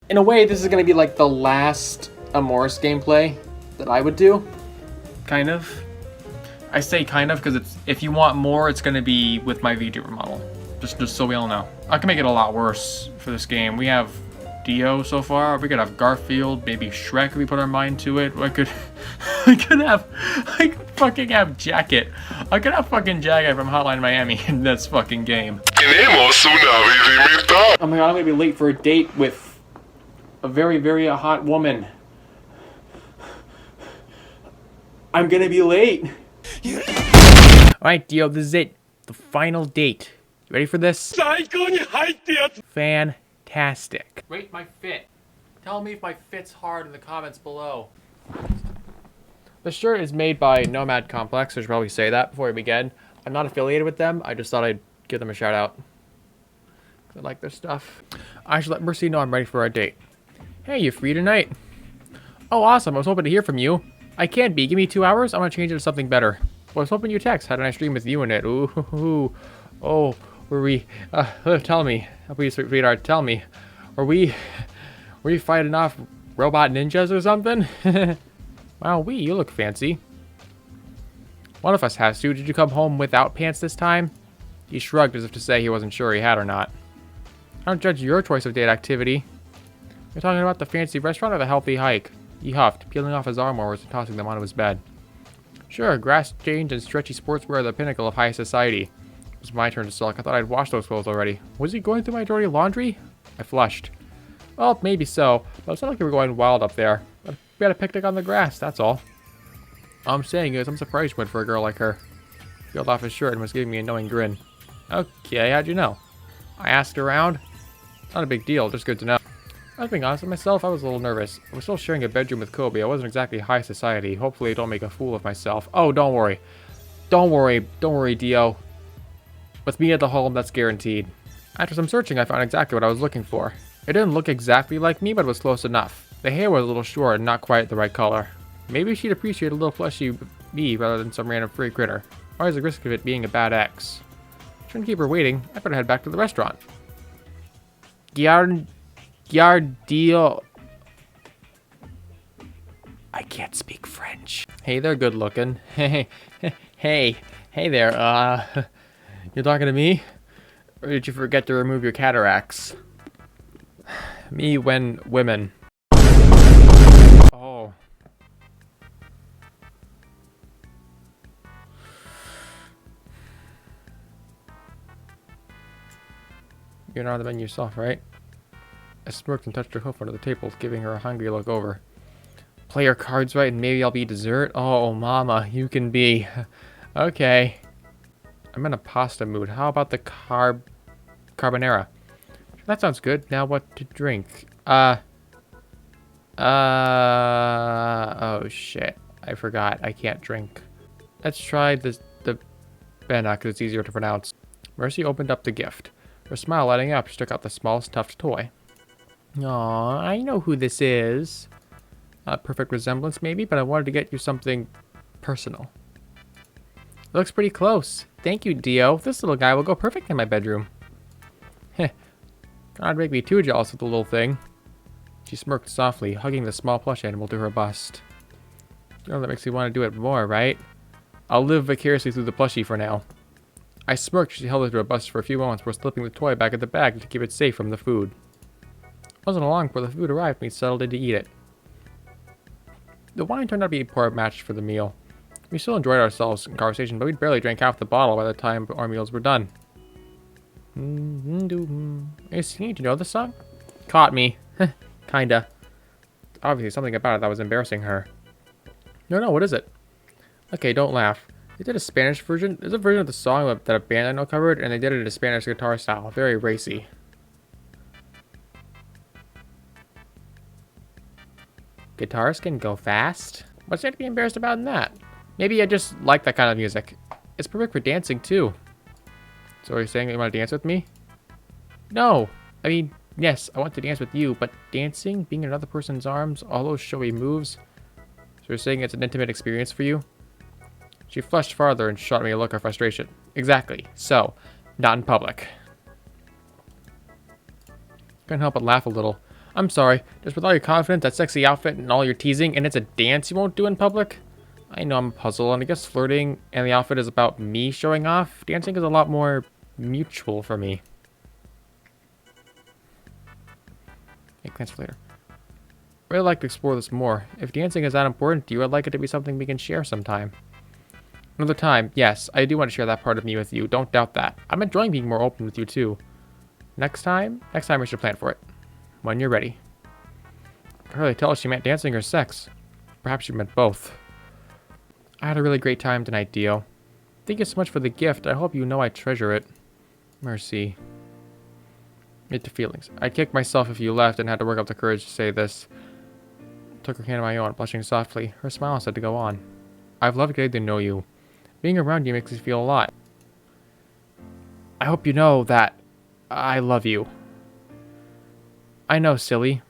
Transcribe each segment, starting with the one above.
In a way, this is going to be like the last Amorous gameplay that I would do. Kind of. I say kind of because it's, if you want more, it's going to be with my VTuber model. Just so we all know. I can make it a lot worse for this game. We have Dio so far. We could have Garfield, maybe Shrek if we put our mind to it. I could fucking have Jacket. I could have fucking Jacket from Hotline Miami in this fucking game. Oh my god, I'm gonna be late for a date with a very, very hot woman. I'm gonna be late. Alright, Dio, this is it. The final date. You ready for this? Fantastic. Rate my fit. Tell me if my fit's hard in the comments below. The shirt is made by Nomad Complex. I should probably say that before we begin. I'm not affiliated with them. I just thought I'd give them a shout out. I like their stuff. I should let Mercy know I'm ready for our date. Hey, you free tonight? Oh, awesome. I was hoping to hear from you. I can't be. Give me 2 hours. I'm going to change it to something better. Well, I was hoping you text. Had a nice dream with you in it. Ooh. Oh, were we... tell me. Please, sweetheart, tell me. Were we fighting off robot ninjas or something? Wow, you look fancy. One of us has to. Did you come home without pants this time? He shrugged as if to say he wasn't sure he had or not. I don't judge your choice of date activity. You're talking about the fancy restaurant or the healthy hike? He huffed, peeling off his armors and tossing them onto his bed. Sure, grass stains and stretchy sportswear are the pinnacle of high society. It was my turn to sulk. I thought I'd washed those clothes already. Was he going through my dirty laundry? I flushed. Well, maybe so, but it sounded like we were going wild up there. We had a picnic on the grass, that's all. All I'm saying is, I'm surprised you went for a girl like her. He peeled off his shirt and was giving me a knowing grin. Okay, how'd you know? I asked around. It's not a big deal, just good to know. I was being honest with myself, I was a little nervous. I was still sharing a bedroom with Kobe. I wasn't exactly high society. Hopefully I don't make a fool of myself. Oh, don't worry. Don't worry, Dio. With me at the home, that's guaranteed. After some searching, I found exactly what I was looking for. It didn't look exactly like me, but it was close enough. The hair was a little short and not quite the right color. Maybe she'd appreciate a little fleshy me rather than some random free critter. Always the risk of it being a bad ex. Shouldn't keep her waiting. I better head back to the restaurant. Dio. I can't speak French. Hey there, good looking. Hey there. You're talking to me? Or did you forget to remove your cataracts? Me when women. Oh. You're not the menu yourself, right? I smirked and touched her hoof under the table, giving her a hungry look over. Play your cards right and maybe I'll be dessert? Oh, mama, you can be. Okay. I'm in a pasta mood. How about the carbonara? That sounds good. Now what to drink? Oh shit. I forgot. I can't drink. Let's try the Benna, because it's easier to pronounce. Mercy opened up the gift. Her smile lighting up, she took out the small stuffed toy. Aw, I know who this is. Not perfect resemblance maybe, but I wanted to get you something personal. It looks pretty close. Thank you, Dio. This little guy will go perfect in my bedroom. Heh. God, make me too jealous of the little thing. She smirked softly, hugging the small plush animal to her bust. You know that makes me want to do it more, right? I'll live vicariously through the plushie for now. I smirked as she held it to her bust for a few moments before slipping the toy back in the bag to keep it safe from the food. It wasn't long before the food arrived and we settled in to eat it. The wine turned out to be a poor match for the meal. We still enjoyed ourselves in conversation, but we barely drank half the bottle by the time our meals were done. Are you singing? Do you know the song? Caught me. Kinda. Obviously something about it that was embarrassing her. No, what is it? Okay, don't laugh. They did a Spanish version. There's a version of the song that a band I know covered, and they did it in a Spanish guitar style. Very racy. Guitars can go fast? What's there to be embarrassed about in that? Maybe I just like that kind of music. It's perfect for dancing, too. So are you saying that you want to dance with me? No. I mean, yes, I want to dance with you, but dancing, being in another person's arms, all those showy moves. So you're saying it's an intimate experience for you? She flushed farther and shot me a look of frustration. Exactly. So, not in public. Couldn't help but laugh a little. I'm sorry. Just with all your confidence, that sexy outfit, and all your teasing, and it's a dance you won't do in public? I know I'm a puzzle, and I guess flirting and the outfit is about me showing off. Dancing is a lot more mutual for me. Make plans for later. Really like to explore this more. If dancing is that important to you, I'd like it to be something we can share sometime. Another time, yes, I do want to share that part of me with you. Don't doubt that. I'm enjoying being more open with you too. Next time we should plan for it. When you're ready. I can't really tell if she meant dancing or sex. Perhaps she meant both. I had a really great time tonight, Dio. Thank you so much for the gift. I hope you know I treasure it. Mercy. Meet the feelings. I'd kick myself if you left and had to work up the courage to say this. Took her hand in my own, blushing softly. Her smile said to go on. I've loved getting to know you. Being around you makes me feel a lot. I hope you know that I love you. I know, silly.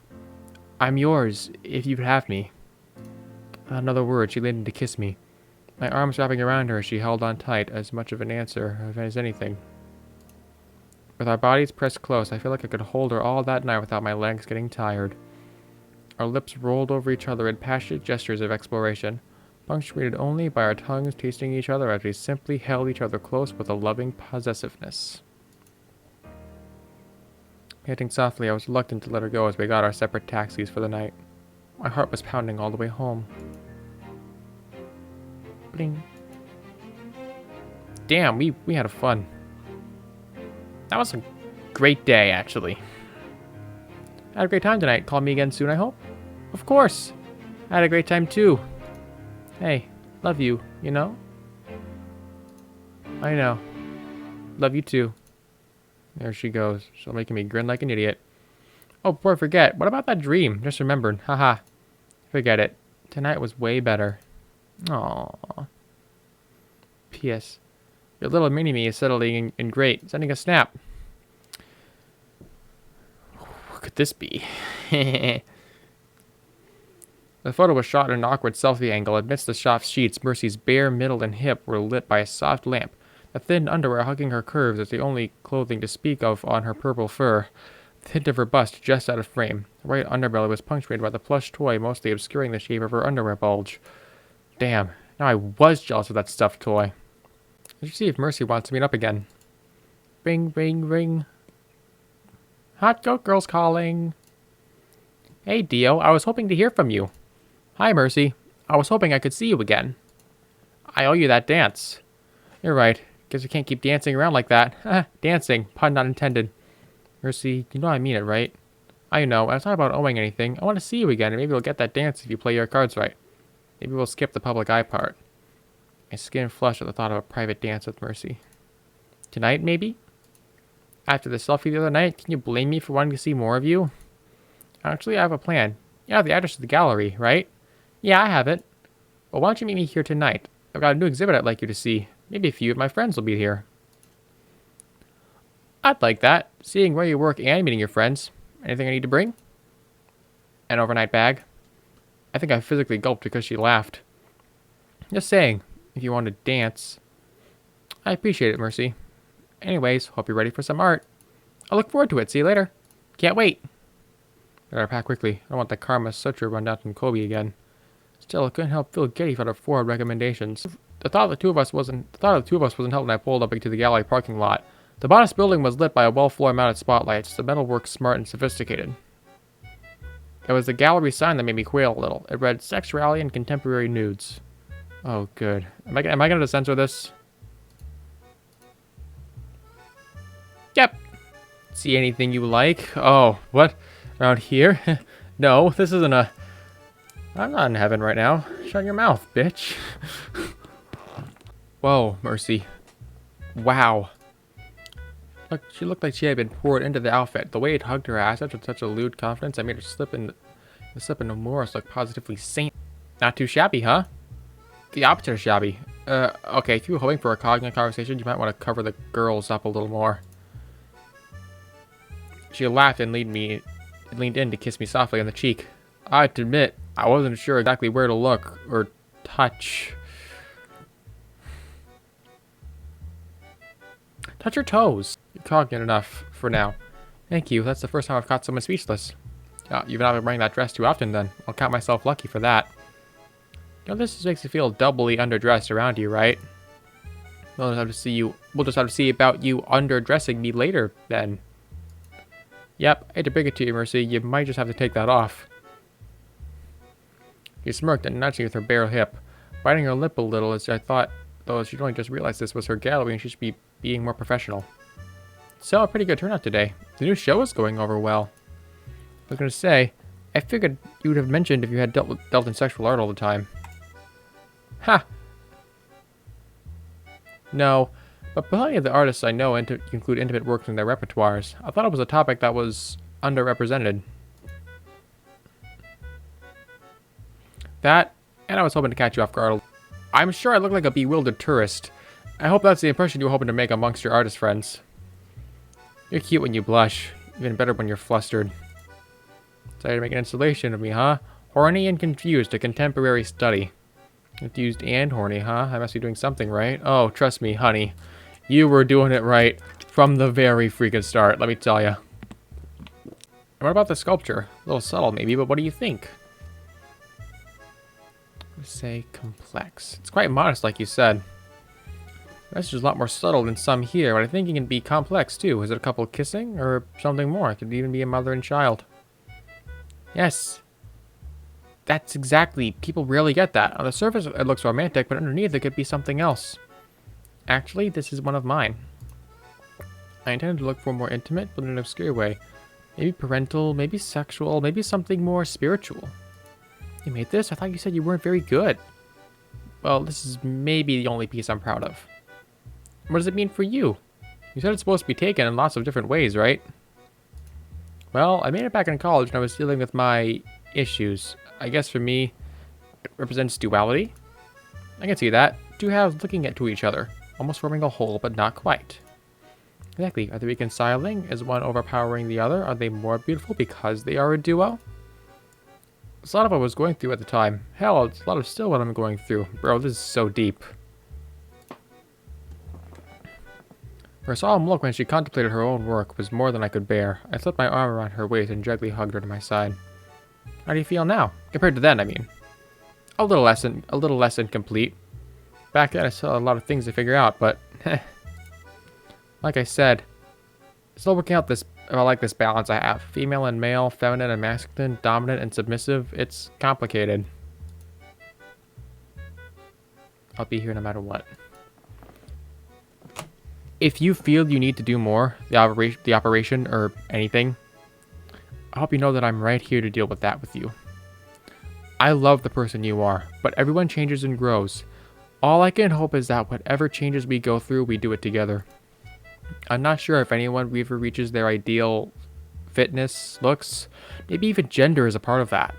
I'm yours, if you'd have me. Another word, she leaned in to kiss me. My arms wrapping around her, she held on tight, as much of an answer as anything. With our bodies pressed close, I feel like I could hold her all that night without my legs getting tired. Our lips rolled over each other in passionate gestures of exploration, punctuated only by our tongues tasting each other as we simply held each other close with a loving possessiveness. Panting softly, I was reluctant to let her go as we got our separate taxis for the night. My heart was pounding all the way home. Bling. Damn, we had a fun. That was a great day, actually. I had a great time tonight. Call me again soon, I hope? Of course. I had a great time, too. Hey, love you, you know? I know. Love you, too. There she goes. She's making me grin like an idiot. Oh, before I forget, what about that dream? Just remembered. Haha. Forget it. Tonight was way better. Aww. P.S. Your little mini-me is settling in great. Sending a snap. What could this be? The photo was shot at an awkward selfie angle. Amidst the soft sheets, Mercy's bare middle and hip were lit by a soft lamp. The thin underwear hugging her curves is the only clothing to speak of on her purple fur. The hint of her bust just out of frame. The right underbelly was punctuated by the plush toy mostly obscuring the shape of her underwear bulge. Damn, now I was jealous of that stuffed toy. Let's see if Mercy wants to meet up again. Ring, ring, ring. Hot goat girl's calling. Hey, Dio, I was hoping to hear from you. Hi, Mercy. I was hoping I could see you again. I owe you that dance. You're right. Guess we can't keep dancing around like that. Dancing. Pun not intended. Mercy, you know I mean it, right? I know. It's not about owing anything. I want to see you again, and maybe we'll get that dance if you play your cards right. Maybe we'll skip the public eye part. My skin flushed at the thought of a private dance with Mercy. Tonight, maybe? After the selfie the other night, can you blame me for wanting to see more of you? Actually, I have a plan. You have the address of the gallery, right? Yeah, I have it. Well, why don't you meet me here tonight? I've got a new exhibit I'd like you to see. Maybe a few of my friends will be here. I'd like that. Seeing where you work and meeting your friends. Anything I need to bring? An overnight bag. I think I physically gulped because she laughed. Just saying, if you want to dance. I appreciate it, Mercy. Anyways, hope you're ready for some art. I look forward to it. See you later. Can't wait. Better pack quickly. I don't want the Karma Sutra run down from Kobe again. Still, I couldn't help feel giddy for the 4 recommendations. The thought of the two of us wasn't helping when I pulled up into the gallery parking lot. The modest building was lit by a well-floor mounted spotlights, the metalwork smart and sophisticated. It was the gallery sign that made me quail a little. It read Sex Rally and Contemporary Nudes. Oh, good. Am I going to censor this? Yep. See anything you like? Oh, what? Around here? No, this isn't a... I'm not in heaven right now. Shut your mouth, bitch. Whoa, Mercy. Wow. Look, she looked like she had been poured into the outfit. The way it hugged her ass with such a lewd confidence, I made her slip into Amorous look positively saint. Not too shabby, huh? The opposite of shabby. Okay, if you were hoping for a cognitive conversation, you might want to cover the girls up a little more. She laughed and leaned in to kiss me softly on the cheek. I have to admit, I wasn't sure exactly where to look or touch. Touch your toes. You're cognate enough for now. Thank you. That's the first time I've caught someone speechless. You've not been wearing that dress too often then. I'll count myself lucky for that. You know, this just makes you feel doubly underdressed around you, right? We'll just have to see you. We'll just have to see about you underdressing me later, then. Yep, I hate to break it to you, Mercy. You might just have to take that off. She smirked and nudged me with her bare hip, biting her lip a little as I thought, though she'd only just realized this was her gallery and she should be being more professional. So, a pretty good turnout today. The new show is going over well. I was going to say, I figured you would have mentioned if you had dealt in sexual art all the time. Ha! No, but plenty of the artists I know include intimate works in their repertoires. I thought it was a topic that was underrepresented. That, and I was hoping to catch you off guard. I'm sure I look like a bewildered tourist. I hope that's the impression you were hoping to make amongst your artist friends. You're cute when you blush, even better when you're flustered. Decided to make an installation of me, huh? Horny and confused, a contemporary study. Confused and horny, huh? I must be doing something right. Oh, trust me, honey. You were doing it right from the very freaking start, let me tell you. What about the sculpture? A little subtle maybe, but what do you think? Let's say complex. It's quite modest, like you said. The message is a lot more subtle than some here, but I think it can be complex too. Is it a couple kissing or something more? It could even be a mother and child. Yes. That's exactly. People rarely get that. On the surface, it looks romantic, but underneath, it could be something else. Actually, this is one of mine. I intended to look for more intimate, but in an obscure way. Maybe parental, maybe sexual, maybe something more spiritual. You made this? I thought you said you weren't very good. Well, this is maybe the only piece I'm proud of. What does it mean for you? You said it's supposed to be taken in lots of different ways, right? Well, I made it back in college and I was dealing with my issues. I guess for me, it represents duality. I can see that. Two halves looking to each other, almost forming a whole, but not quite. Exactly. Are they reconciling? Is one overpowering the other? Are they more beautiful because they are a duo? It's a lot of what I was going through at the time. Hell, it's a lot of still what I'm going through. Bro, this is so deep. Her solemn look when she contemplated her own work was more than I could bear. I slipped my arm around her waist and gently hugged her to my side. How do you feel now? Compared to then, I mean. A little less incomplete. Back then, I still had a lot of things to figure out, but like I said, still working out this balance I have. Female and male, feminine and masculine, dominant and submissive. It's complicated. I'll be here no matter what. If you feel you need to do more, the operation or anything, I hope you know that I'm right here to deal with that with you. I love the person you are, but everyone changes and grows. All I can hope is that whatever changes we go through, we do it together. I'm not sure if anyone ever reaches their ideal fitness, looks, maybe even gender is a part of that.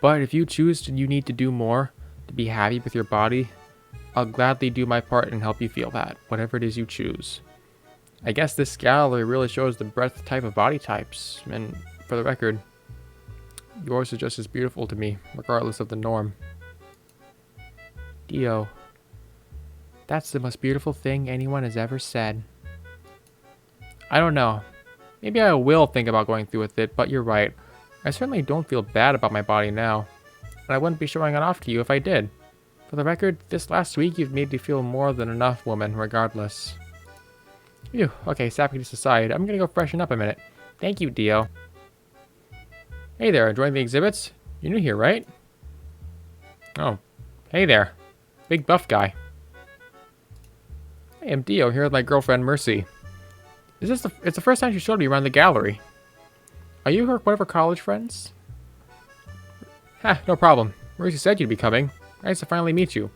But if you choose you need to do more to be happy with your body, I'll gladly do my part and help you feel that, whatever it is you choose. I guess this gallery really shows the breadth type of body types, and for the record, yours is just as beautiful to me, regardless of the norm. Dio, that's the most beautiful thing anyone has ever said. I don't know. Maybe I will think about going through with it, but you're right. I certainly don't feel bad about my body now, and I wouldn't be showing it off to you if I did. For the record, this last week you've made me feel more than enough, woman, regardless. Phew, okay, sapping this aside, I'm gonna go freshen up a minute. Thank you, Dio. Hey there, enjoying the exhibits? You're new here, right? Oh, hey there. Big buff guy. Hey, I'm Dio, here with my girlfriend, Mercy. It's the first time she showed me around the gallery. Are you one of her college friends? Ha, no problem. Mercy said you'd be coming. Nice to finally meet you.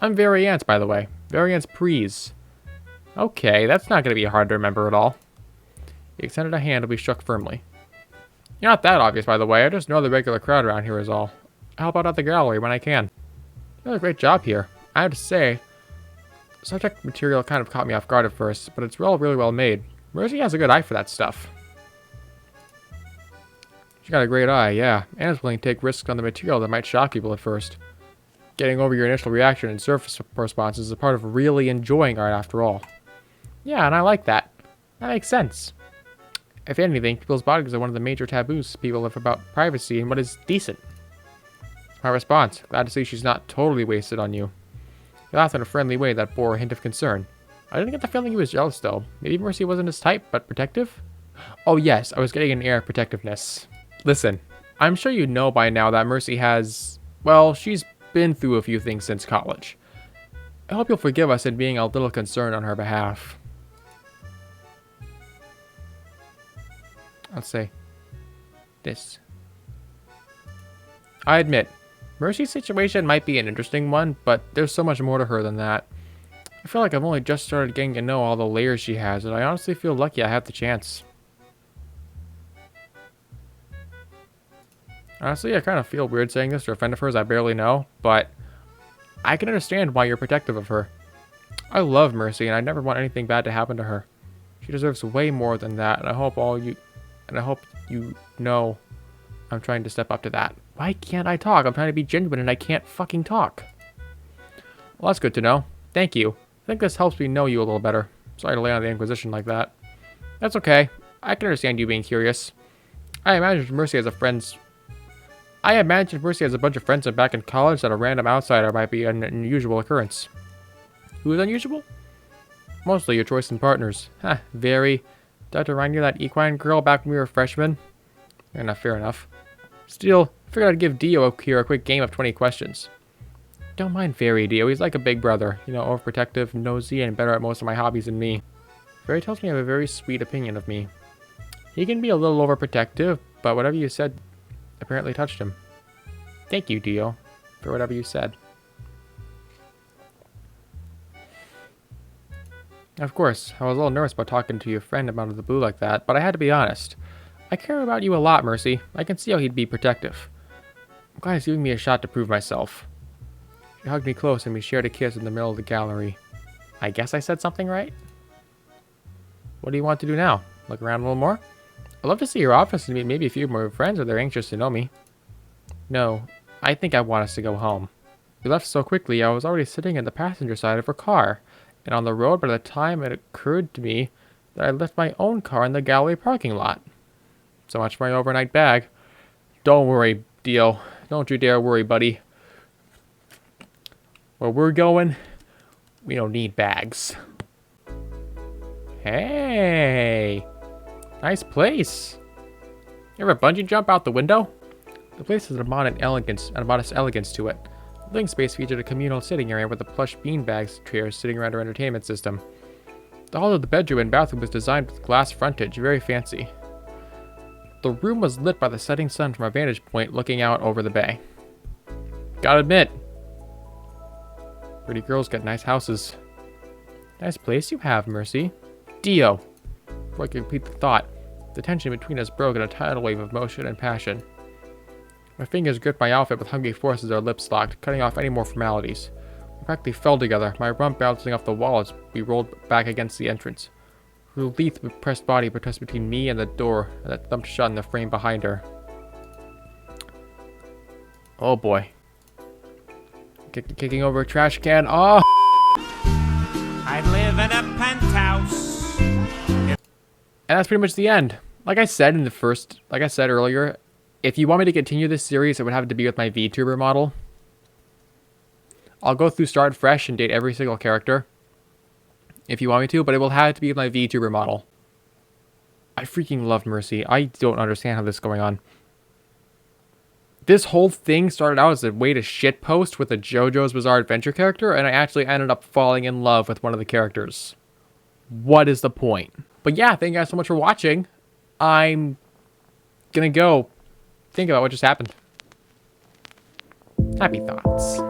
I'm Variance, by the way. Variance Prees. Okay, that's not going to be hard to remember at all. He extended a hand and we shook firmly. You're not that obvious, by the way. I just know the regular crowd around here is all. I help out at the gallery when I can. You did a great job here. I have to say, the subject material kind of caught me off guard at first, but it's really well made. Mercy has a good eye for that stuff. She got a great eye, yeah, and is willing to take risks on the material that might shock people at first. Getting over your initial reaction and surface response is a part of really enjoying art after all. Yeah, and I like that. That makes sense. If anything, people's bodies are one of the major taboos people have about privacy and what is decent. My response, glad to see she's not totally wasted on you. He laughed in a friendly way that bore a hint of concern. I didn't get the feeling he was jealous though. Maybe Mercy wasn't his type, but protective? Oh yes, I was getting an air of protectiveness. Listen, I'm sure you know by now that Mercy has... well, she's been through a few things since college. I hope you'll forgive us in being a little concerned on her behalf. I'll say this. I admit, Mercy's situation might be an interesting one, but there's so much more to her than that. I feel like I've only just started getting to know all the layers she has, and I honestly feel lucky I have the chance. Honestly, I kind of feel weird saying this to a friend of hers I barely know, but I can understand why you're protective of her. I love Mercy, and I never want anything bad to happen to her. She deserves way more than that, and I hope you know I'm trying to step up to that. Why can't I talk? I'm trying to be genuine, and I can't fucking talk. Well, that's good to know. Thank you. I think this helps me know you a little better. Sorry to lay on the Inquisition like that. That's okay. I can understand you being curious. I imagine Mercy has a bunch of friends back in college that a random outsider might be an unusual occurrence. Who is unusual? Mostly your choice in partners. Huh, very. Did I remind you of that equine girl back when we were freshmen? Fair enough. Still, I figured I'd give Dio here a quick game of 20 questions. Don't mind Very, Dio. He's like a big brother. You know, overprotective, nosy, and better at most of my hobbies than me. Very tells me you have a very sweet opinion of me. He can be a little overprotective, but whatever you said apparently touched him. Thank you, Dio, for whatever you said. Of course, I was a little nervous about talking to your friend out of the blue like that, but I had to be honest. I care about you a lot, Mercy. I can see how he'd be protective. I'm glad he's giving me a shot to prove myself. She hugged me close and we shared a kiss in the middle of the gallery. I guess I said something right? What do you want to do now? Look around a little more? I'd love to see your office and meet maybe a few more friends if they're anxious to know me. No, I think I want us to go home. We left so quickly I was already sitting in the passenger side of her car, and on the road by the time it occurred to me that I left my own car in the gallery parking lot. So much for my overnight bag. Don't worry, Dio. Don't you dare worry, buddy. Where we're going, we don't need bags. Hey! Nice place. You ever bungee jump out the window? The place has a modest elegance to it. The living space featured a communal sitting area with the plush beanbags chairs sitting around our entertainment system. The hall of the bedroom and bathroom was designed with glass frontage, very fancy. The room was lit by the setting sun from a vantage point looking out over the bay. Gotta admit, pretty girls get nice houses. Nice place you have, Mercy. Dio! Before I could complete the thought, the tension between us broke in a tidal wave of emotion and passion. My fingers gripped my outfit with hungry force as our lips locked, cutting off any more formalities. We practically fell together, my rump bouncing off the wall as we rolled back against the entrance. Her lithe, pressed body pressed between me and the door that thumped shut in the frame behind her. Oh boy. Kicking over a trash can. Oh! I live in a penthouse. And that's pretty much the end. Like I said earlier, if you want me to continue this series, it would have to be with my VTuber model. I'll go through start fresh and date every single character if you want me to, but it will have to be with my VTuber model. I freaking love Mercy. I don't understand how this is going on. This whole thing started out as a way to shitpost with a JoJo's Bizarre Adventure character, and I actually ended up falling in love with one of the characters. What is the point? But yeah, thank you guys so much for watching. I'm gonna go think about what just happened. Happy thoughts.